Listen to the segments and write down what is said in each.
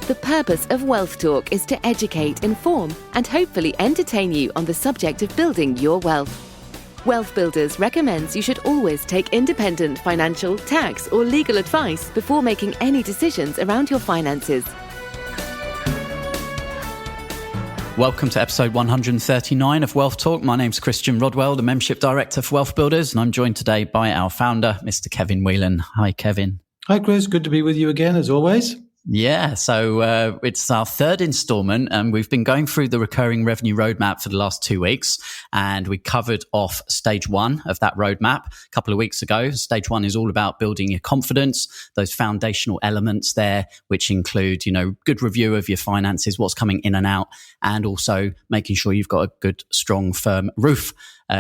The purpose of Wealth Talk is to educate, inform, and hopefully entertain you on the subject of building your wealth. WealthBuilders recommends you should always take independent financial, tax, or legal advice before making any decisions around your finances. Welcome to episode 139 of Wealth Talk. My name's Christian Rodwell, the Membership Director for WealthBuilders, and I'm joined today by our founder, Mr. Kevin Whelan. Hi, Kevin. Hi, Chris. Good to be with you again, as always. Yeah, so it's our third installment, and we've been going through the recurring revenue roadmap for the last 2 weeks, and we covered off stage one of that roadmap a couple of weeks ago. Stage one is all about building your confidence, those foundational elements there, which include, good review of your finances, what's coming in and out, and also making sure you've got a good, strong, firm roof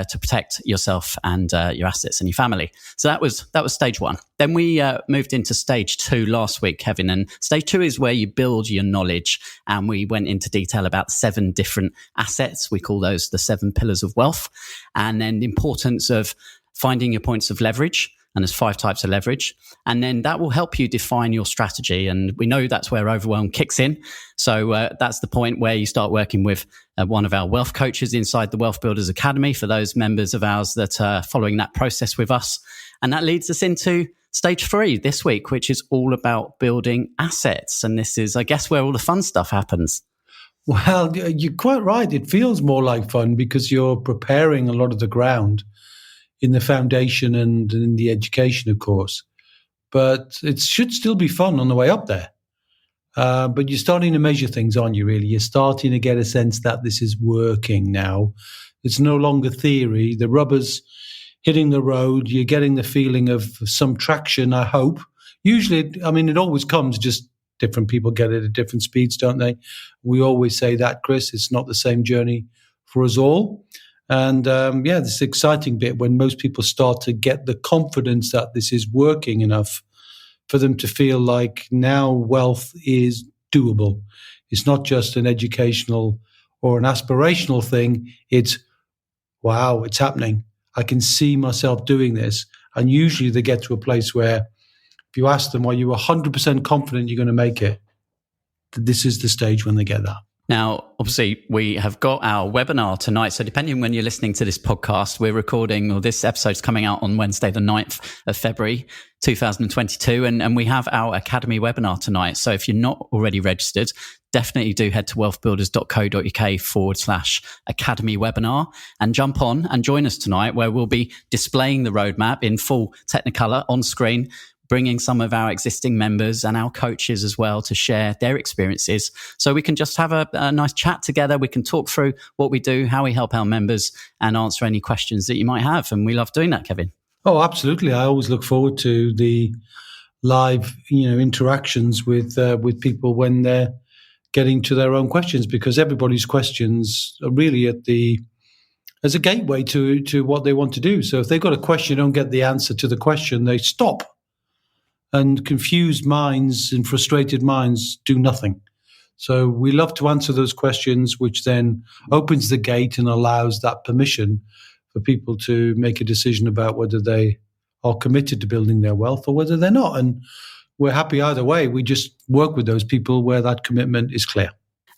to protect yourself and your assets and your family. So that was stage one. Then we moved into stage two last week, Kevin. And stage two is where you build your knowledge. And we went into detail about 7 different assets. We call those the 7 pillars of wealth. And then the importance of finding your points of leverage. And there's 5 types of leverage. And then that will help you define your strategy. And we know that's where overwhelm kicks in. So that's the point where you start working with one of our wealth coaches inside the WealthBuilders Academy for those members of ours that are following that process with us. And that leads us into stage 3 this week, which is all about building assets. And this is, I guess, where all the fun stuff happens. Well, you're quite right. It feels more like fun because you're preparing a lot of the ground in the foundation and in the education, of course. But it should still be fun on the way up there. But you're starting to measure things, aren't you, really? You're starting to get a sense that this is working now. It's no longer theory. The rubber's hitting the road. You're getting the feeling of some traction, I hope. Usually, it always comes, just different people get it at different speeds, don't they? We always say that, Chris. It's not the same journey for us all. And this exciting bit when most people start to get the confidence that this is working enough for them to feel like now wealth is doable. It's not just an educational or an aspirational thing. It's, wow, it's happening. I can see myself doing this. And usually they get to a place where if you ask them, are you 100% confident you're going to make it? This is the stage when they get that. Now, obviously, we have got our webinar tonight. So depending on when you're listening to this podcast, we're recording, or this episode's coming out on Wednesday, the 9th of February, 2022. And we have our Academy webinar tonight. So if you're not already registered, definitely do head to wealthbuilders.co.uk/Academy webinar and jump on and join us tonight, where we'll be displaying the roadmap in full Technicolor on screen, bringing some of our existing members and our coaches as well to share their experiences. So we can just have a nice chat together. We can talk through what we do, how we help our members, and answer any questions that you might have. And we love doing that, Kevin. Oh, absolutely. I always look forward to the live, interactions with people when they're getting to their own questions, because everybody's questions are really as a gateway to what they want to do. So if they've got a question, don't get the answer to the question, they stop. And confused minds and frustrated minds do nothing. So we love to answer those questions, which then opens the gate and allows that permission for people to make a decision about whether they are committed to building their wealth or whether they're not. And we're happy either way. We just work with those people where that commitment is clear.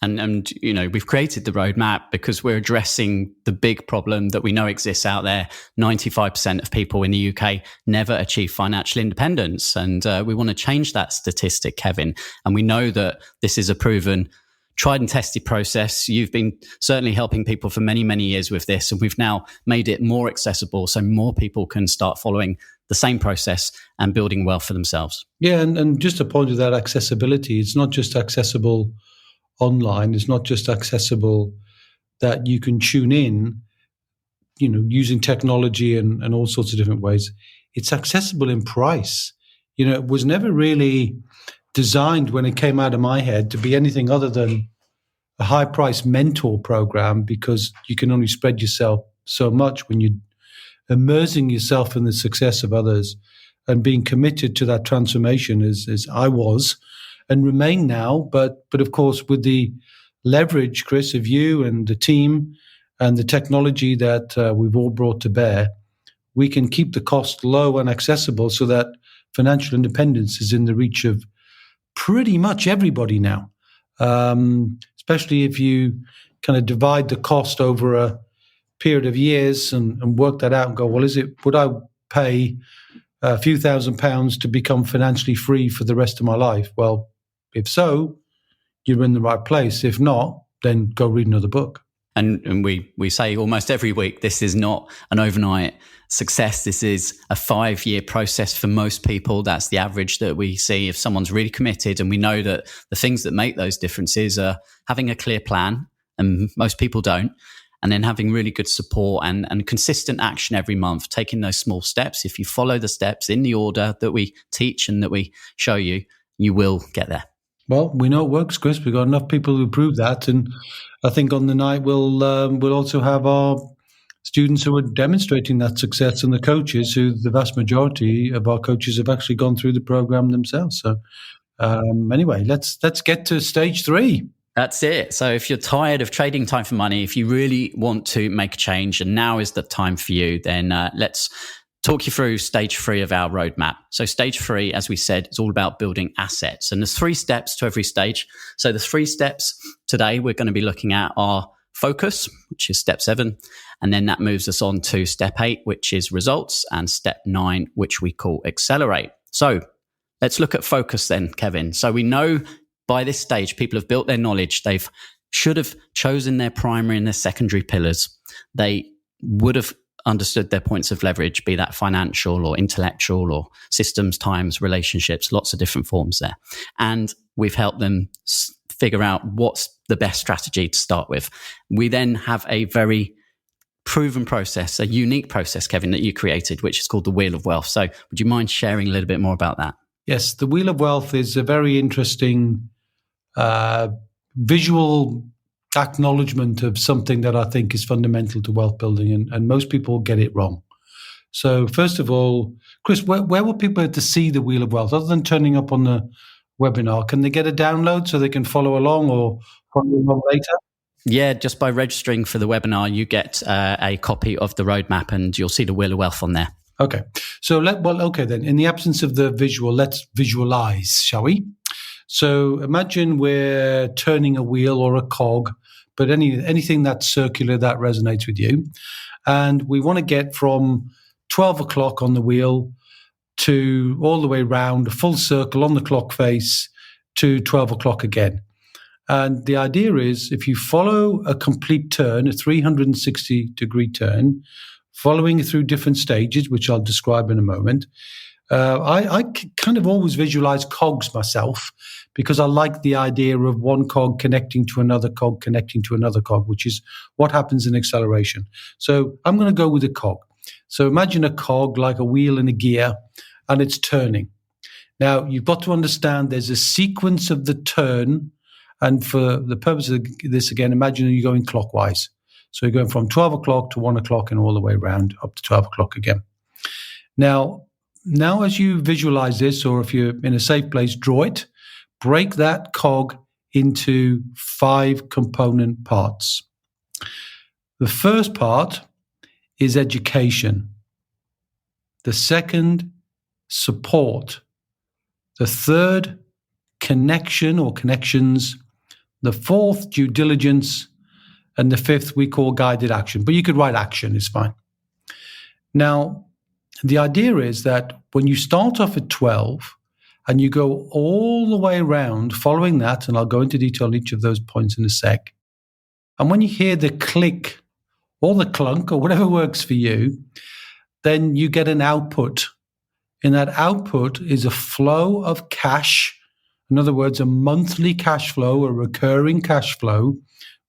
And we've created the roadmap because we're addressing the big problem that we know exists out there. 95% of people in the UK never achieve financial independence. And we want to change that statistic, Kevin. And we know that this is a proven, tried and tested process. You've been certainly helping people for many, many years with this. And we've now made it more accessible so more people can start following the same process and building wealth for themselves. Yeah, and just to point to that accessibility, it's not just accessible online. It's not just accessible that you can tune in, using technology and all sorts of different ways. It's accessible in price. It was never really designed when it came out of my head to be anything other than a high price mentor program, because you can only spread yourself so much when you're immersing yourself in the success of others and being committed to that transformation as I was and remain now, but of course with the leverage, Chris, of you and the team and the technology that we've all brought to bear, we can keep the cost low and accessible so that financial independence is in the reach of pretty much everybody now. especially if you kind of divide the cost over a period of years and work that out and go, well, would I pay a few £1,000s to become financially free for the rest of my life? Well, if so, you're in the right place. If not, then go read another book. And we say almost every week, this is not an overnight success. This is a 5-year process for most people. That's the average that we see if someone's really committed. And we know that the things that make those differences are having a clear plan, and most people don't, and then having really good support and consistent action every month, taking those small steps. If you follow the steps in the order that we teach and that we show you, you will get there. Well, we know it works, Chris. We've got enough people who prove that. And I think on the night we'll also have our students who are demonstrating that success and the coaches, who the vast majority of our coaches have actually gone through the program themselves. So anyway, let's get to stage 3. That's it. So if you're tired of trading time for money, if you really want to make a change and now is the time for you, then let's talk you through stage 3 of our roadmap. So stage 3, as we said, is all about building assets. And there's 3 steps to every stage. So the 3 steps today we're going to be looking at are focus, which is step 7. And then that moves us on to step 8, which is results, and step 9, which we call accelerate. So let's look at focus then, Kevin. So we know by this stage, people have built their knowledge. They've should have chosen their primary and their secondary pillars. They would have understood their points of leverage, be that financial or intellectual or systems, times, relationships, lots of different forms there. And we've helped them figure out what's the best strategy to start with. We then have a very proven process, a unique process, Kevin, that you created, which is called the Wheel of Wealth. So would you mind sharing a little bit more about that? Yes, the Wheel of Wealth is a very interesting visual acknowledgement of something that I think is fundamental to wealth building, and most people get it wrong. So first of all, Chris, where will people have to see the Wheel of Wealth other than turning up on the webinar? Can they get a download so they can follow along or follow along later? Yeah, just by registering for the webinar, you get a copy of the roadmap and you'll see the Wheel of Wealth on there. Okay. So then. In the absence of the visual, let's visualize, shall we? So imagine we're turning a wheel or a cog, but anything that's circular that resonates with you. And we want to get from 12 o'clock on the wheel to all the way round, a full circle on the clock face to 12 o'clock again. And the idea is if you follow a complete turn, a 360-degree turn, following through different stages, which I'll describe in a moment, I kind of always visualize cogs myself because I like the idea of one cog connecting to another cog, connecting to another cog, which is what happens in acceleration. So I'm going to go with a cog. So imagine a cog like a wheel in a gear, and it's turning. Now, you've got to understand there's a sequence of the turn, and for the purpose of this, again, imagine you're going clockwise. So you're going from 12 o'clock to 1 o'clock and all the way around up to 12 o'clock again. Now, as you visualize this, or if you're in a safe place, draw it, break that cog into 5 component parts. The first part is education. The second, support. The third, connection or connections. The fourth, due diligence. And the fifth, we call guided action. But you could write action, it's fine. Now, the idea is that when you start off at 12 and you go all the way around following that, and I'll go into detail on each of those points in a sec, and when you hear the click or the clunk or whatever works for you, then you get an output. And that output is a flow of cash. In other words, a monthly cash flow, a recurring cash flow,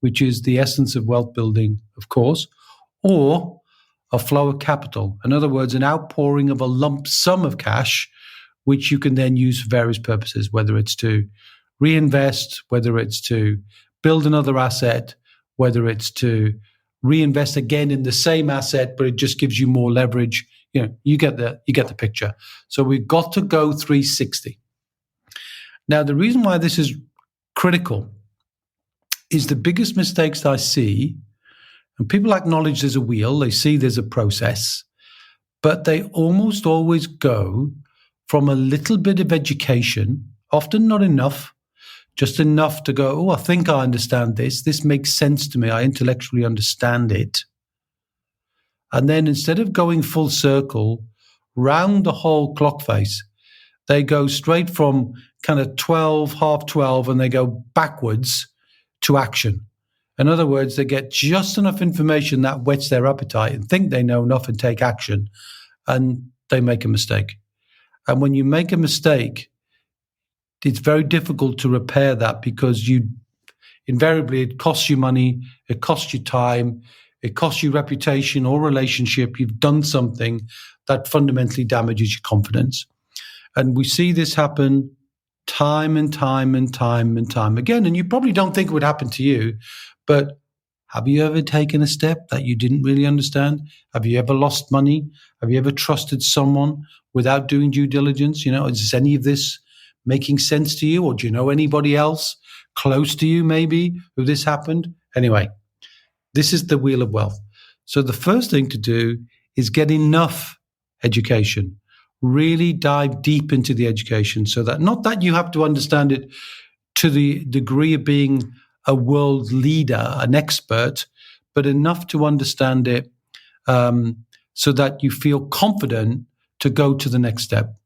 which is the essence of wealth building, of course, or a flow of capital. In other words, an outpouring of a lump sum of cash, which you can then use for various purposes, whether it's to reinvest, whether it's to build another asset, whether it's to reinvest again in the same asset, but it just gives you more leverage. You get the picture. So we've got to go 360. Now, the reason why this is critical is the biggest mistakes I see, and people acknowledge there's a wheel, they see there's a process, but they almost always go from a little bit of education, often not enough, just enough to go, oh, I think I understand this. This makes sense to me. I intellectually understand it. And then instead of going full circle round the whole clock face, they go straight from kind of 12, half 12, and they go backwards to action. In other words, they get just enough information that whets their appetite and think they know enough and take action, and they make a mistake. And when you make a mistake, it's very difficult to repair that, because invariably it costs you money, it costs you time, it costs you reputation or relationship. You've done something that fundamentally damages your confidence. And we see this happen time and time and time and time again. And you probably don't think it would happen to you, but have you ever taken a step that you didn't really understand? Have you ever lost money? Have you ever trusted someone without doing due diligence? Is any of this making sense to you? Or do you know anybody else close to you maybe who this happened? Anyway, this is the wheel of wealth. So the first thing to do is get enough education. Really dive deep into the education, so that not that you have to understand it to the degree of being a world leader, an expert, but enough to understand it so that you feel confident to go to the next step.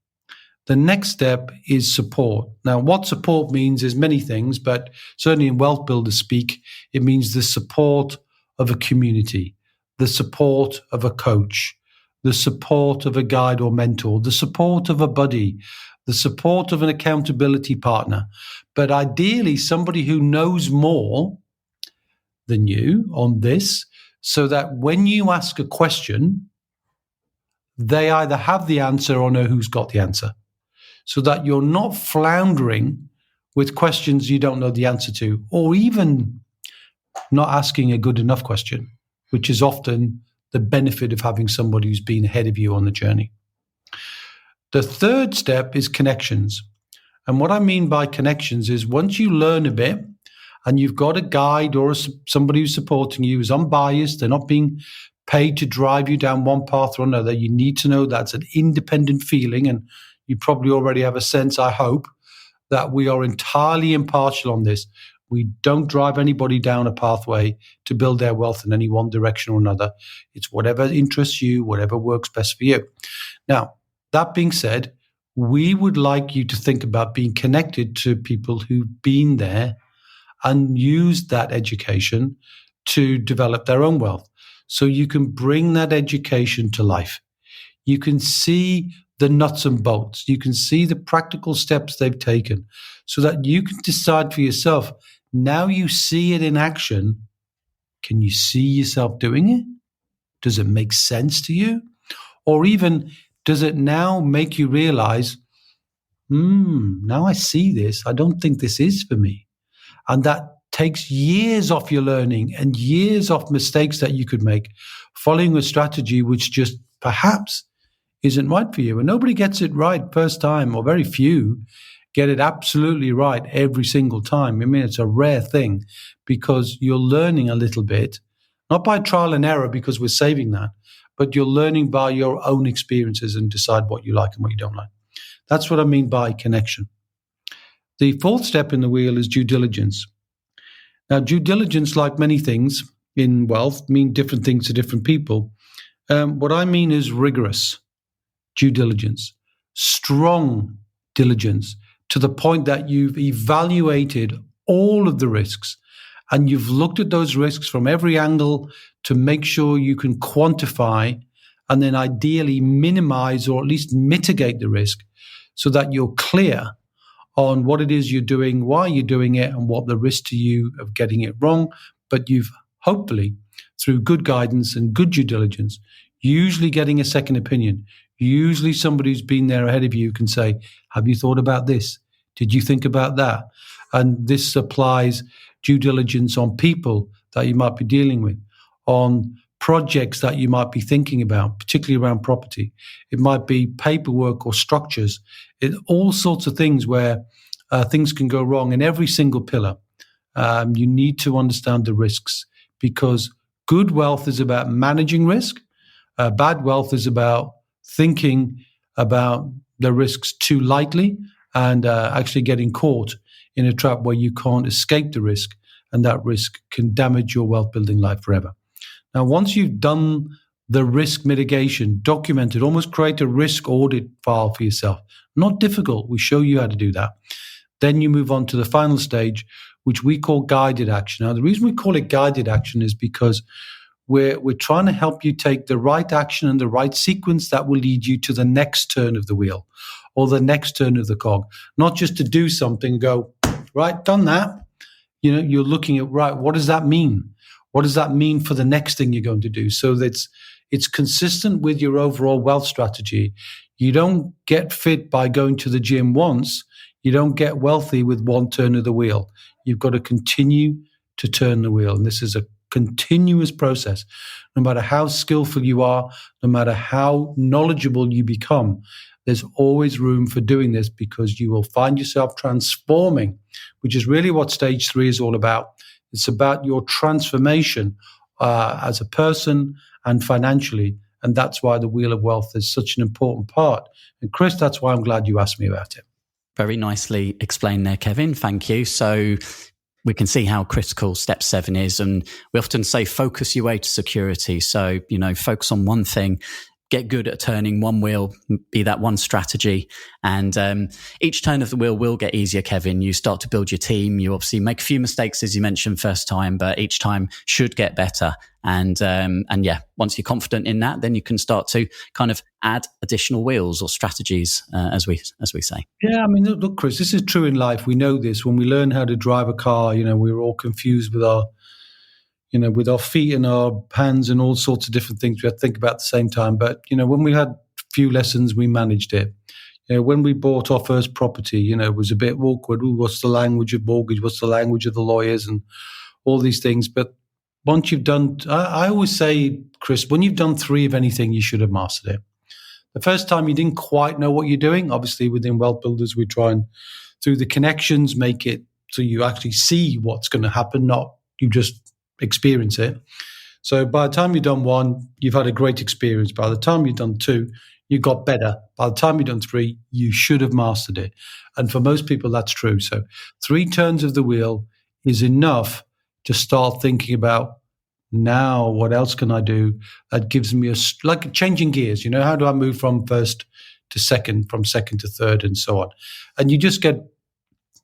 The next step is support. Now, what support means is many things, but certainly in WealthBuilders speak, it means the support of a community, the support of a coach, the support of a guide or mentor, the support of a buddy, the support of an accountability partner, but ideally somebody who knows more than you on this, so that when you ask a question, they either have the answer or know who's got the answer, so that you're not floundering with questions you don't know the answer to, or even not asking a good enough question, which is often the benefit of having somebody who's been ahead of you on the journey. The third step is connections. And what I mean by connections is, once you learn a bit and you've got a guide or somebody who's supporting you, who's unbiased, they're not being paid to drive you down one path or another, you need to know that's an independent feeling. And you probably already have a sense, I hope, that we are entirely impartial on this. We don't drive anybody down a pathway to build their wealth in any one direction or another. It's whatever interests you, whatever works best for you. Now, that being said, we would like you to think about being connected to people who've been there and used that education to develop their own wealth. So you can bring that education to life. You can see the nuts and bolts. You can see the practical steps they've taken, so that you can decide for yourself. Now you see it in action. Can you see yourself doing it? Does it make sense to you? Or even, does it now make you realize, now I see this, I don't think this is for me. And that takes years off your learning and years off mistakes that you could make, following a strategy which just perhaps isn't right for you. And nobody gets it right first time, or very few get it absolutely right every single time. I mean, it's a rare thing, because you're learning a little bit, not by trial and error, because we're saving that, but you're learning by your own experiences and decide what you like and what you don't like. That's what I mean by connection. The fourth step in the wheel is due diligence. Now, due diligence, like many things in wealth, mean different things to different people. What I mean is rigorous due diligence, strong diligence, to the point that you've evaluated all of the risks and you've looked at those risks from every angle to make sure you can quantify and then ideally minimize or at least mitigate the risk, so that you're clear on what it is you're doing, why you're doing it, and what the risk to you of getting it wrong. But you've hopefully, through good guidance and good due diligence, usually getting a second opinion. Usually somebody who's been there ahead of you can say, have you thought about this? Did you think about that? And this applies due diligence on people that you might be dealing with, on projects that you might be thinking about, particularly around property. It might be paperwork or structures, all sorts of things where things can go wrong in every single pillar. You need to understand the risks, because good wealth is about managing risk. Bad wealth is about thinking about the risks too lightly and actually getting caught in a trap where you can't escape the risk, and that risk can damage your wealth building life forever. Now, once you've done the risk mitigation, documented, almost create a risk audit file for yourself. Not difficult. We show you how to do that. Then you move on to the final stage, which we call guided action. Now, the reason we call it guided action is because we're trying to help you take the right action and the right sequence that will lead you to the next turn of the wheel or the next turn of the cog. Not just to do something and go, right, done that. You're looking at, right, what does that mean? What does that mean for the next thing you're going to do? So that it's consistent with your overall wealth strategy. You don't get fit by going to the gym once. You don't get wealthy with one turn of the wheel. You've got to continue to turn the wheel. And this is a continuous process. No matter how skillful you are, no matter how knowledgeable you become, there's always room for doing this because you will find yourself transforming, which is really what stage 3 is all about. It's about your transformation as a person and financially. And that's why the Wheel of Wealth is such an important part. And Chris, that's why I'm glad you asked me about it. Very nicely explained there, Kevin. Thank you. So we can see how critical step 7 is. And we often say, focus your way to security. So, focus on one thing, get good at turning one wheel, be that one strategy. And each turn of the wheel will get easier, Kevin. You start to build your team. You obviously make a few mistakes, as you mentioned, first time, but each time should get better. And yeah, once you're confident in that, then you can start to kind of add additional wheels or strategies, as we say. Yeah, I mean, look, Chris, this is true in life. We know this. When we learn how to drive a car, we're all confused with our feet and our hands and all sorts of different things we have to think about at the same time. But, when we had a few lessons, we managed it. When we bought our first property, it was a bit awkward. Ooh, what's the language of mortgage? What's the language of the lawyers and all these things? But once you've done, I always say, Chris, when you've done 3 of anything, you should have mastered it. The first time you didn't quite know what you're doing. Obviously, within WealthBuilders, we try and, through the connections, make it so you actually see what's going to happen, not you just experience it. So by the time you've done 1, you've had a great experience. By the time you've done 2, you got better. By the time you've done 3, you should have mastered it. And for most people, that's true. So 3 turns of the wheel is enough to start thinking about, now what else can I do that gives me like changing gears. How do I move from first to second, from second to third, and so on? And you just get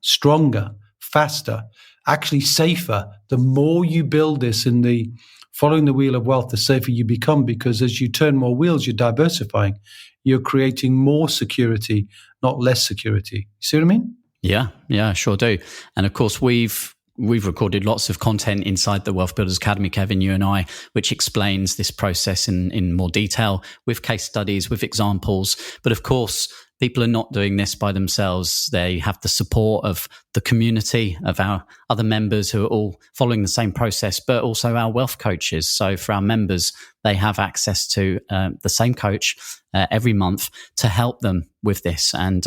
stronger, faster, actually safer. The more you build this in the following the Wheel of Wealth, the safer you become, because as you turn more wheels, you're diversifying. You're creating more security, not less security. You see what I mean? Yeah, sure do. And of course, we've recorded lots of content inside the Wealth Builders Academy, Kevin, you and I, which explains this process in more detail with case studies, with examples. But of course, people are not doing this by themselves. They have the support of the community, of our other members who are all following the same process, but also our wealth coaches. So for our members, they have access to the same coach every month to help them with this and,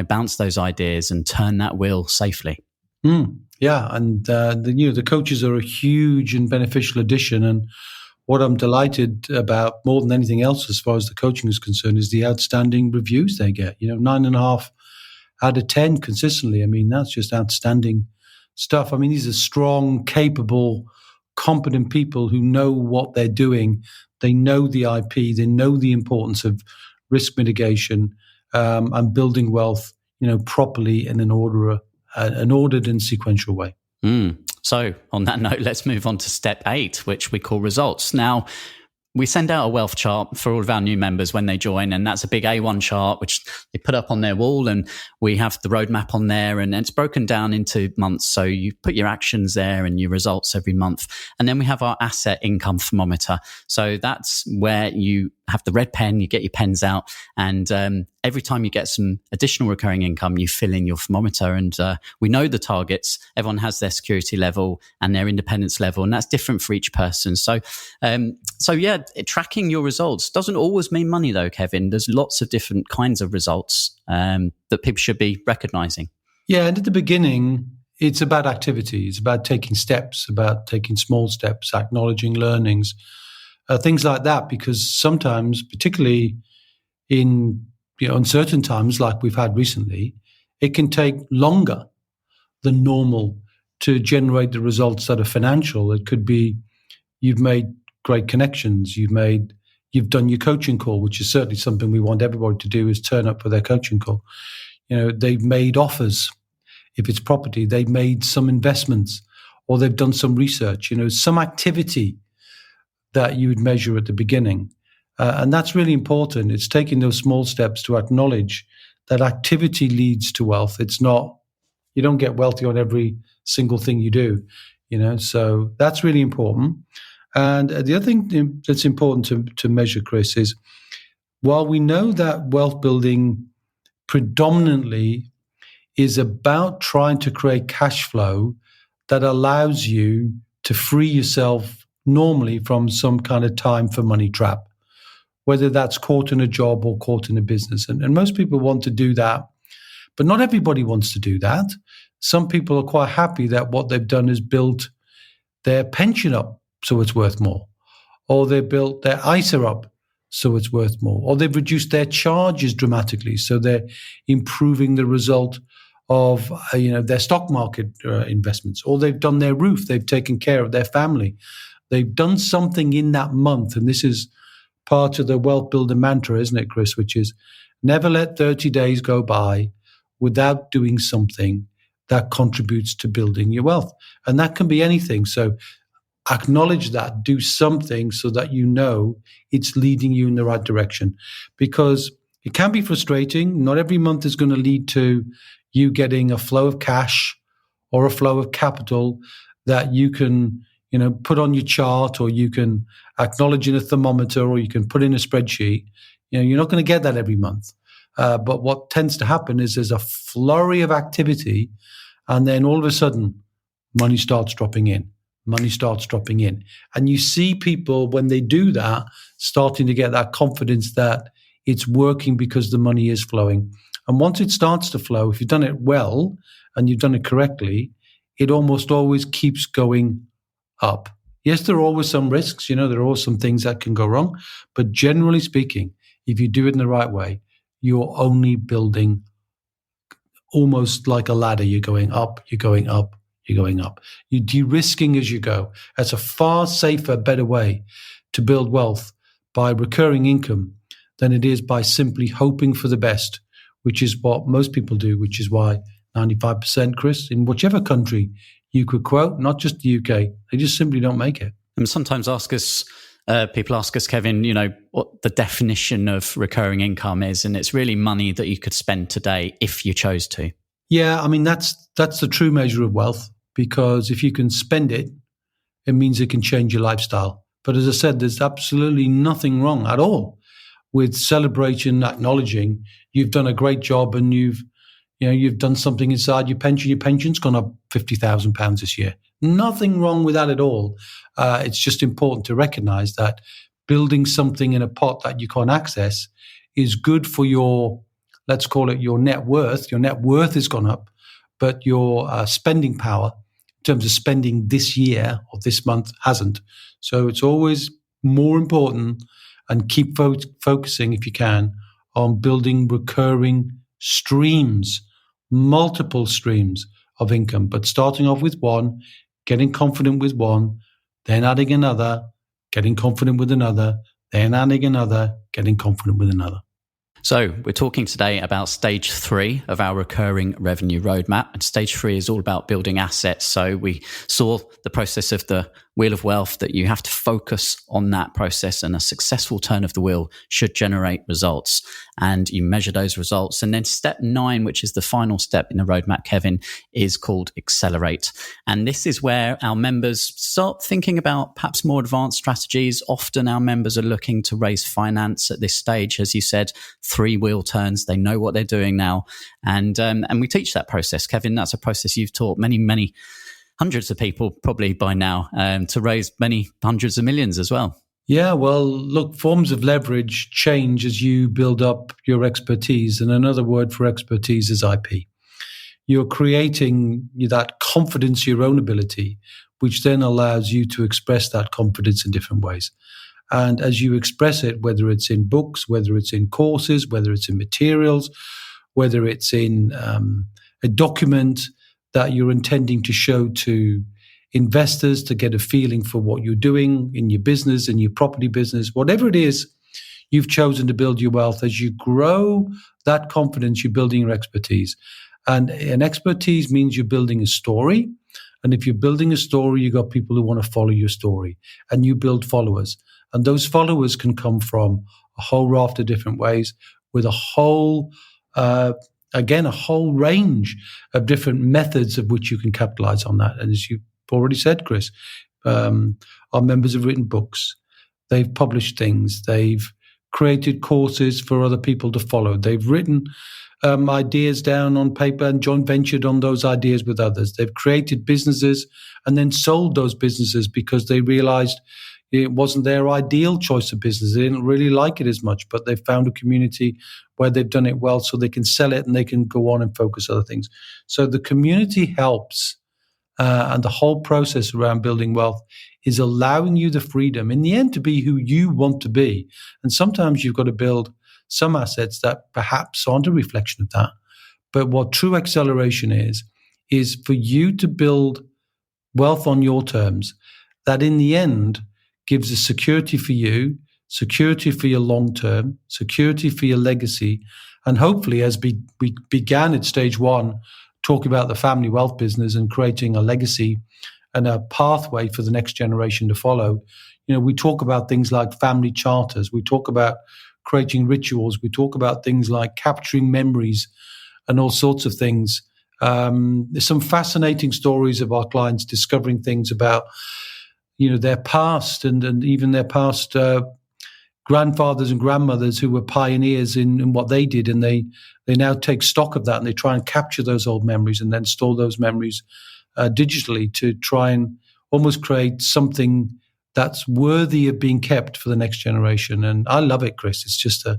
bounce those ideas and turn that wheel safely. Yeah, and the coaches are a huge and beneficial addition. And what I'm delighted about more than anything else, as far as the coaching is concerned, is the outstanding reviews they get. 9.5 out of 10 consistently. I mean, that's just outstanding stuff. I mean, these are strong, capable, competent people who know what they're doing. They know the IP. They know the importance of risk mitigation and building wealth, properly in an ordered and sequential way. So on that note, let's move on to step 8, which we call results. Now, we send out a wealth chart for all of our new members when they join, and that's a big A1 chart, which they put up on their wall, and we have the roadmap on there, and it's broken down into months. So you put your actions there and your results every month. And then we have our asset income thermometer. So that's where you have the red pen, you get your pens out, and every time you get some additional recurring income, you fill in your thermometer. And we know the targets. Everyone has their security level and their independence level, and that's different for each person. So yeah, tracking your results doesn't always mean money, though, Kevin. There's lots of different kinds of results that people should be recognizing. Yeah, and at the beginning, it's about activity. It's about taking steps, about taking small steps, acknowledging learnings, things like that. Because sometimes, particularly in uncertain times like we've had recently, it can take longer than normal to generate the results that are financial. It could be you've made great connections, you've done your coaching call, which is certainly something we want everybody to do, is turn up for their coaching call. They've made offers. If it's property, they've made some investments, or they've done some research, some activity that you would measure at the beginning. And that's really important. It's taking those small steps to acknowledge that activity leads to wealth. It's not, you don't get wealthy on every single thing you do, so that's really important. And the other thing that's important to measure, Chris, is while we know that wealth building predominantly is about trying to create cash flow that allows you to free yourself normally from some kind of time for money trap, whether that's caught in a job or caught in a business. And most people want to do that, but not everybody wants to do that. Some people are quite happy that what they've done is built their pension up so it's worth more, or they've built their ISA up so it's worth more, or they've reduced their charges dramatically so they're improving the result of their stock market investments, or they've done their roof, they've taken care of their family, they've done something in that month. And this is part of the wealth builder mantra, isn't it, Chris, which is never let 30 days go by without doing something that contributes to building your wealth. And that can be anything. So acknowledge that, do something so that it's leading you in the right direction, because it can be frustrating. Not every month is going to lead to you getting a flow of cash or a flow of capital that you can, put on your chart, or you can acknowledge in a thermometer, or you can put in a spreadsheet. You're not going to get that every month. But what tends to happen is there's a flurry of activity, and then all of a sudden, money starts dropping in. And you see people, when they do that, starting to get that confidence that it's working because the money is flowing. And once it starts to flow, if you've done it well and you've done it correctly, it almost always keeps going up. Yes, there are always some risks, there are always some things that can go wrong. But generally speaking, if you do it in the right way, you're only building almost like a ladder. You're going up, you're going up, you're going up. You're de-risking as you go. That's a far safer, better way to build wealth by recurring income than it is by simply hoping for the best, which is what most people do, which is why 95%, Chris, in whichever country you could quote, not just the UK, they just simply don't make it. And sometimes people ask us, Kevin, what the definition of recurring income is, and it's really money that you could spend today if you chose to. Yeah, I mean, that's the true measure of wealth, because if you can spend it, it means it can change your lifestyle. But as I said, there's absolutely nothing wrong at all with celebrating, acknowledging you've done a great job and you've done something inside your pension. Your pension's gone up £50,000 this year. Nothing wrong with that at all. It's just important to recognize that building something in a pot that you can't access is good for your, let's call it your net worth. Your net worth has gone up, but your spending power in terms of spending this year or this month hasn't. So it's always more important, and keep focusing if you can on building recurring streams, multiple streams of income, but starting off with one, getting confident with one, then adding another, getting confident with another, then adding another, getting confident with another. So we're talking today about stage 3 of our recurring revenue roadmap. And stage 3 is all about building assets. So we saw the process of the wheel of wealth, that you have to focus on that process, and a successful turn of the wheel should generate results. And you measure those results. And then step 9, which is the final step in the roadmap, Kevin, is called accelerate. And this is where our members start thinking about perhaps more advanced strategies. Often our members are looking to raise finance at this stage. As you said, 3 wheel turns. They know what they're doing now. And we teach that process, Kevin. That's a process you've taught many hundreds of people probably by now, to raise many hundreds of millions as well. Yeah, well, look, forms of leverage change as you build up your expertise. And another word for expertise is IP. You're creating that confidence in your own ability, which then allows you to express that confidence in different ways. And as you express it, whether it's in books, whether it's in courses, whether it's in materials, whether it's in a document that you're intending to show to investors to get a feeling for what you're doing in your business, in your property business, whatever it is you've chosen to build your wealth. As you grow that confidence, you're building your expertise. And expertise means you're building a story. And if you're building a story, you've got people who want to follow your story, and you build followers. And those followers can come from a whole raft of different ways with a whole range of different methods of which you can capitalize on that. And as you've already said, Chris, our members have written books. They've published things. They've created courses for other people to follow. They've written ideas down on paper and joint ventured on those ideas with others. They've created businesses and then sold those businesses because they realized it wasn't their ideal choice of business. They didn't really like it as much, but they found a community where they've done it well, so they can sell it and they can go on and focus on other things. So the community helps, and the whole process around building wealth is allowing you the freedom in the end to be who you want to be. And sometimes you've got to build some assets that perhaps aren't a reflection of that. But what true acceleration is for you to build wealth on your terms that in the end gives a security for you, security for your long term, security for your legacy. And hopefully, as we began at stage one, talking about the family wealth business and creating a legacy and a pathway for the next generation to follow, we talk about things like family charters. We talk about creating rituals. We talk about things like capturing memories and all sorts of things. There's some fascinating stories of our clients discovering things about, their past and even their past grandfathers and grandmothers who were pioneers in what they did. And they now take stock of that and they try and capture those old memories and then store those memories digitally to try and almost create something that's worthy of being kept for the next generation. And I love it, Chris. It's just a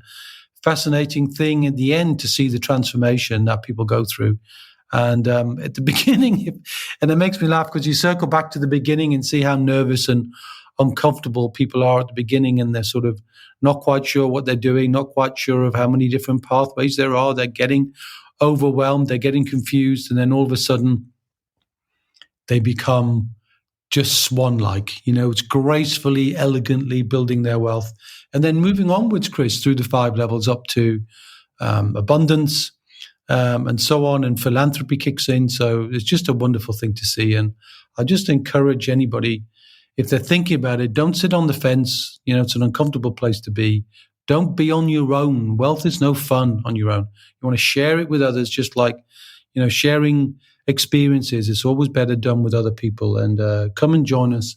fascinating thing at the end to see the transformation that people go through. And at the beginning, and it makes me laugh because you circle back to the beginning and see how nervous and uncomfortable people are at the beginning, and they're sort of not quite sure what they're doing, not quite sure of how many different pathways there are. They're getting overwhelmed, they're getting confused, and then all of a sudden they become just swan-like. It's gracefully, elegantly building their wealth. And then moving onwards, Chris, through the 5 levels up to abundance, and so on, and philanthropy kicks in. So it's just a wonderful thing to see. And I just encourage anybody, if they're thinking about it, don't sit on the fence. It's an uncomfortable place to be. Don't be on your own. Wealth is no fun on your own. You want to share it with others, just like, sharing experiences. It's always better done with other people. And come and join us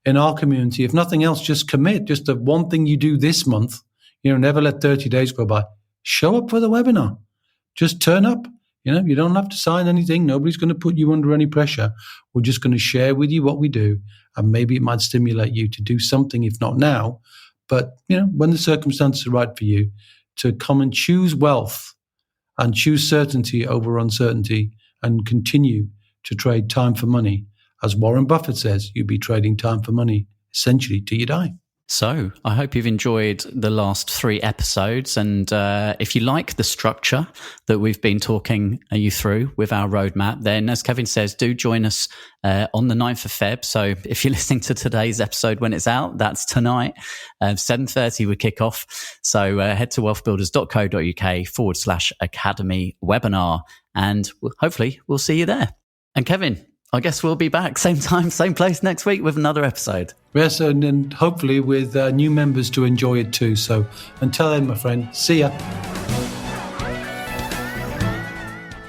in our community. If nothing else, just commit. Just the one thing you do this month, never let 30 days go by. Show up for the webinar. Just turn up. You don't have to sign anything. Nobody's going to put you under any pressure. We're just going to share with you what we do. And maybe it might stimulate you to do something, if not now, but, when the circumstances are right for you, to come and choose wealth and choose certainty over uncertainty and continue to trade time for money. As Warren Buffett says, you'll be trading time for money, essentially, till you die. So I hope you've enjoyed the last 3 episodes. And if you like the structure that we've been talking you through with our roadmap, then as Kevin says, do join us on the 9th of Feb. So if you're listening to today's episode when it's out, that's tonight. 7:30 we kick off. So head to wealthbuilders.co.uk/academy webinar. And hopefully we'll see you there. And Kevin, I guess we'll be back same time, same place next week with another episode. Yes, and hopefully with new members to enjoy it too. So until then, my friend, see ya.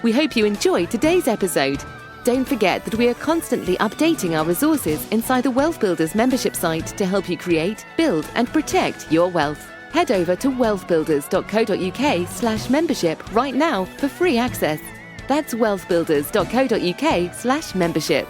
We hope you enjoyed today's episode. Don't forget that we are constantly updating our resources inside the Wealth Builders membership site to help you create, build and protect your wealth. Head over to wealthbuilders.co.uk/membership right now for free access. That's wealthbuilders.co.uk/membership.